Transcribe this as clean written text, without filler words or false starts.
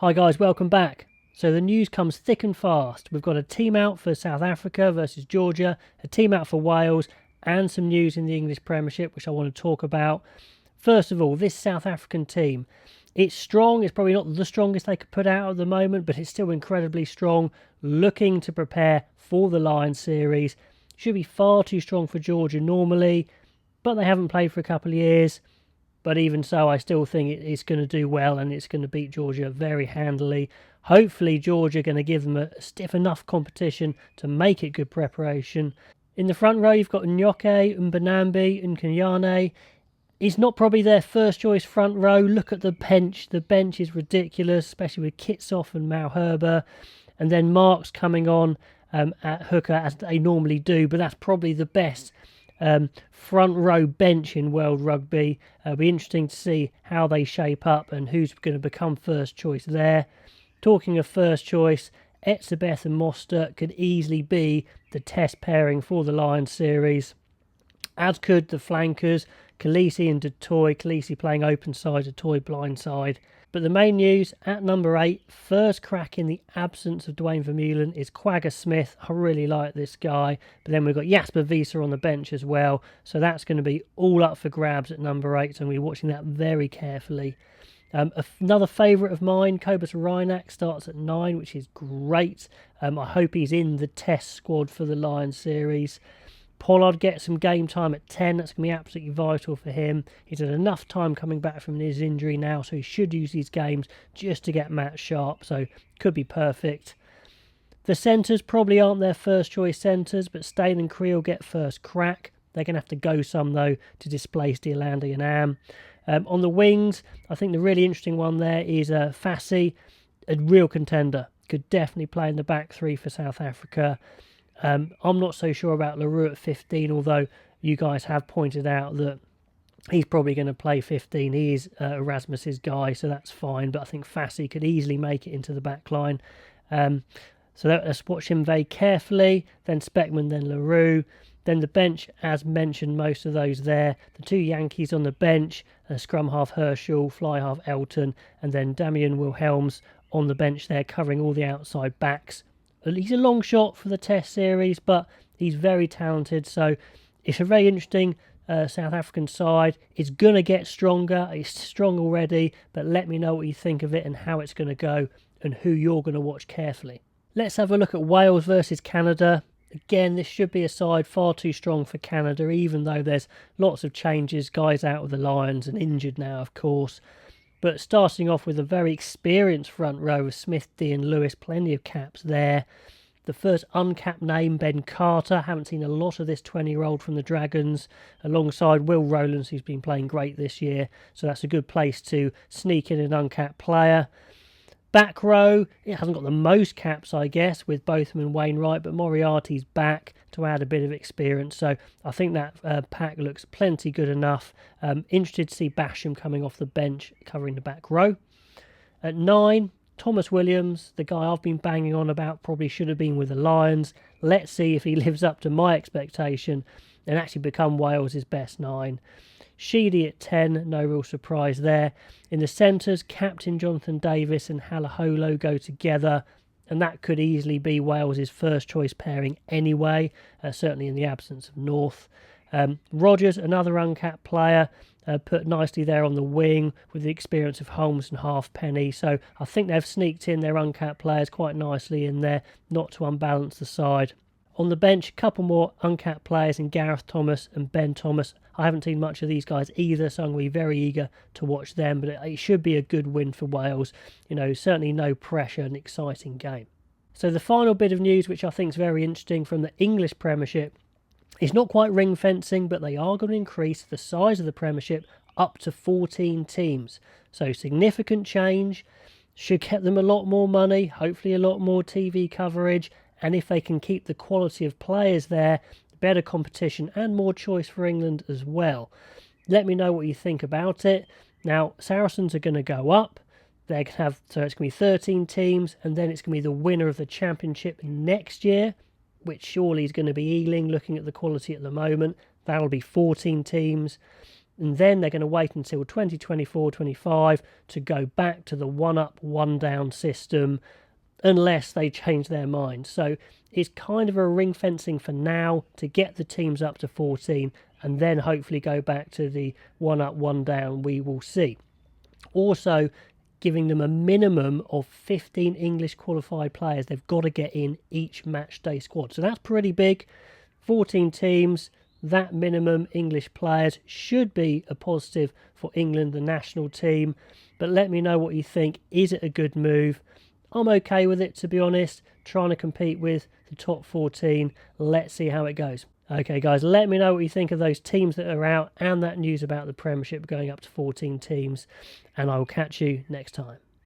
Hi guys, welcome back. So the news comes thick and fast. We've got a team out for South Africa versus Georgia, a team out for Wales, and some news in the English Premiership, which I want to talk about. First of all, this South African team. It's strong. It's probably not the strongest they could put out at the moment, but it's still incredibly strong, looking to prepare for the Lions series. Should be far too strong for Georgia normally, but they haven't played for a couple of years. But even so, I still think it's going to do well and it's going to beat Georgia very handily. Hopefully, Georgia are going to give them a stiff enough competition to make it good preparation. In the front row, you've got Nyoke, Mbanambi and Kanyane. It's not probably their first choice front row. Look at the bench. The bench is ridiculous, especially with Kitsoff and Malherbe. And then Marks coming on at hooker as they normally do. But that's probably the best front row bench in world rugby. It'll be interesting to see how they shape up and who's going to become first choice there. Talking of first choice, Etzebeth and Mostert could easily be the test pairing for the Lions series, as could the flankers, Khaleesi and du Toit. Khaleesi playing open side, du Toit blind side. But the main news at number 8, first crack in the absence of Dwayne Vermeulen, is Quagga Smith. I really like this guy. But then we've got Jasper Wiese on the bench as well. So that's going to be all up for grabs at number 8. So I'm going to be watching that very carefully. Another favourite of mine, Cobus Reinach, starts at 9, which is great. I hope he's in the test squad for the Lions series. Pollard gets some game time at 10. That's going to be absolutely vital for him. He's had enough time coming back from his injury now, so he should use these games just to get match sharp, so could be perfect. The centres probably aren't their first choice centres, but Stain and Creel get first crack. They're going to have to go some, though, to displace Deolande and Am. On the wings, I think the really interesting one there is Fassi, a real contender. Could definitely play in the back three for South Africa. I'm not so sure about Leroux at 15, although you guys have pointed out that he's probably going to play 15. He is Erasmus's guy, so that's fine. But I think Fassi could easily make it into the back line. So let's watch him very carefully. Then Speckman, then Leroux. Then the bench, as mentioned, most of those there. The two Yankees on the bench, scrum half Herschel, fly half Elton, and then Damian Wilhelms on the bench there, covering all the outside backs. He's a long shot for the Test series, but he's very talented. So it's a very interesting South African side. It's going to get stronger. It's strong already, but let me know what you think of it and how it's going to go and who you're going to watch carefully. Let's have a look at Wales versus Canada. Again, this should be a side far too strong for Canada, even though there's lots of changes. Guys out of the Lions and injured now, of course. But starting off with a very experienced front row of Smith, D and Lewis, plenty of caps there. The first uncapped name, Ben Carter. Haven't seen a lot of this 20-year-old from the Dragons, alongside Will Rowlands, who's been playing great this year. So that's a good place to sneak in an uncapped player. Back row, it hasn't got the most caps, I guess, with Botham and Wainwright, but Moriarty's back to add a bit of experience. So I think that pack looks plenty good enough. Interested to see Basham coming off the bench, covering the back row. At 9, Thomas Williams, the guy I've been banging on about, probably should have been with the Lions. Let's see if he lives up to my expectation and actually become Wales' best 9. Sheedy at 10, no real surprise there. In the centres, Captain Jonathan Davis and Halaholo go together, and that could easily be Wales' first choice pairing anyway, certainly in the absence of North. Rogers, another uncapped player, put nicely there on the wing with the experience of Holmes and Halfpenny. So I think they've sneaked in their uncapped players quite nicely in there, not to unbalance the side. On the bench, a couple more uncapped players in Gareth Thomas and Ben Thomas. I haven't seen much of these guys either, so I'm going to be very eager to watch them. But it should be a good win for Wales. You know, certainly no pressure, an exciting game. So the final bit of news, which I think is very interesting from the English Premiership, is not quite ring fencing, but they are going to increase the size of the Premiership up to 14 teams. So significant change, should get them a lot more money, hopefully a lot more TV coverage. And if they can keep the quality of players there, better competition and more choice for England as well. Let me know what you think about it. Now, Saracens are going to go up. They're going to have, so it's going to be 13 teams, and then it's going to be the winner of the Championship next year, which surely is going to be Ealing, looking at the quality at the moment. That'll be 14 teams. And then they're going to wait until 2024-25 to go back to the one-up, one-down system, unless they change their mind. So it's kind of a ring fencing for now to get the teams up to 14 and then hopefully go back to the one-up, one-down. We will see. Also, giving them a minimum of 15 English qualified players they've got to get in each match day squad. So that's pretty big. 14 teams, that minimum English players should be a positive for England, the national team. But let me know what you think. Is it a good move? I'm okay with it, to be honest. Trying to compete with the top 14. Let's see how it goes. Okay, guys, let me know what you think of those teams that are out and that news about the Premiership going up to 14 teams. And I will catch you next time.